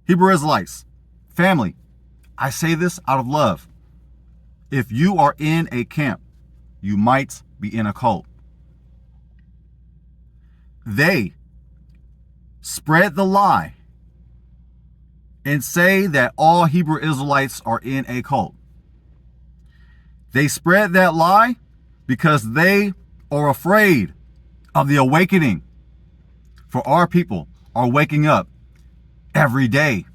Hebrew Israelites, family, I say this out of love. If you are in a camp, you might be in a cult. They spread the lie and say that all Hebrew Israelites are in a cult. They spread that lie because they are afraid of the awakening. For our people are waking up every day.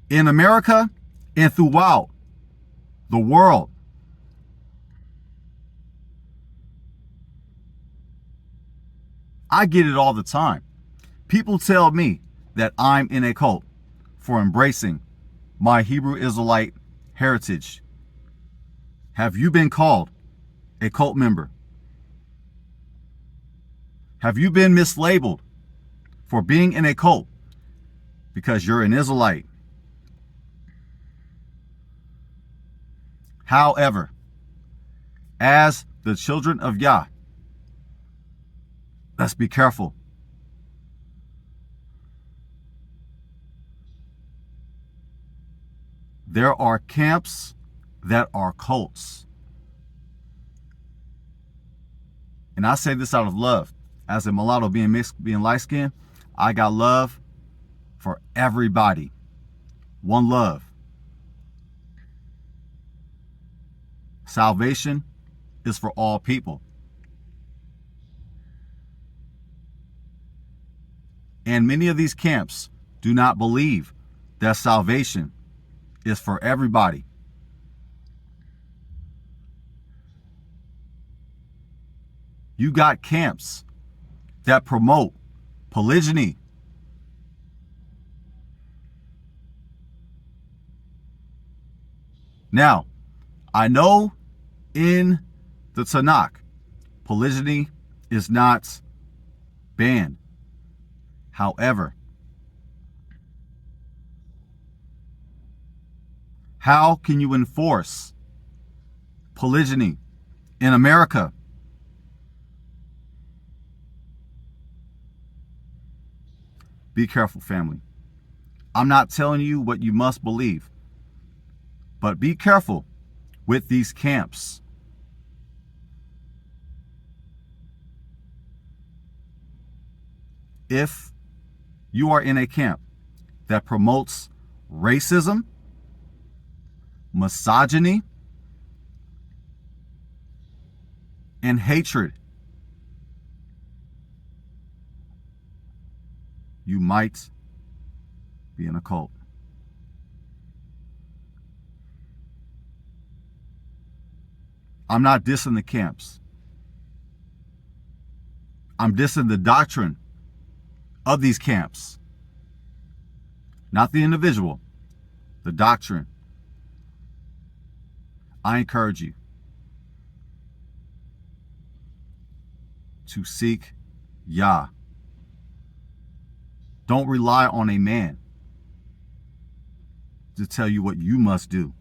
In America and throughout the world. I get it all the time. People tell me that I'm in a cult for embracing my Hebrew Israelite heritage. Have you been called a cult member? Have you been mislabeled for being in a cult because you're an Israelite? However, as the children of Yah, let's be careful. There are camps that are cults. And I say this out of love. As a mulatto being mixed, being light-skinned, I got love for everybody. One love. Salvation is for all people. And many of these camps do not believe that salvation is for everybody. You got camps that promote polygyny. Now, I know in the Tanakh, polygyny is not banned. However, how can you enforce polygyny in America? Be careful, family. I'm not telling you what you must believe, but be careful with these camps. If you are in a camp that promotes racism, misogyny, and hatred, you might be in a cult. I'm not dissing the camps. I'm dissing the doctrine of these camps. Not the individual, the doctrine. I encourage you to seek Yah. Don't rely on a man to tell you what you must do.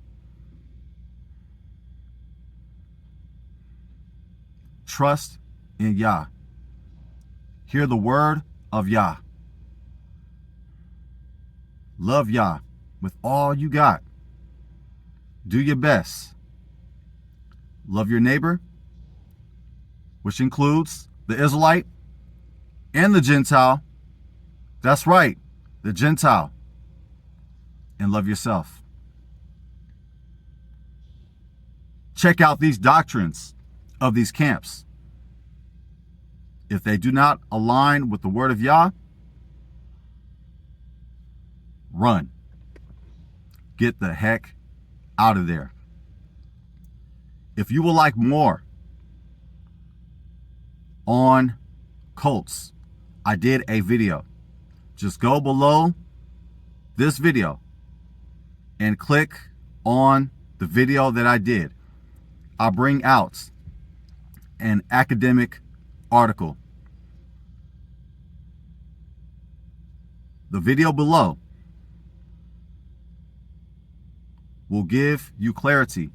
Trust in Yah. Hear the word of Yah. Love Yah with all you got. Do your best. Love your neighbor, which includes the Israelite and the Gentile. That's right, the Gentile. And love yourself. Check out these doctrines of these camps. If they do not align with the word of Yah, run. Get the heck out of there. If you would like more on cults, I did a video. Just go below this video and click on the video that I did. I'll bring out an academic article. The video below will give you clarity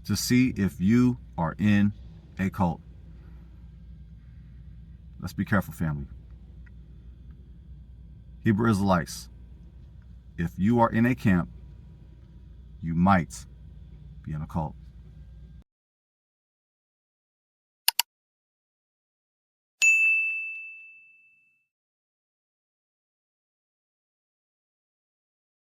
to see if you are in a cult. Let's be careful, family. Hebrew Israelites, if you are in a camp, you might be in a cult.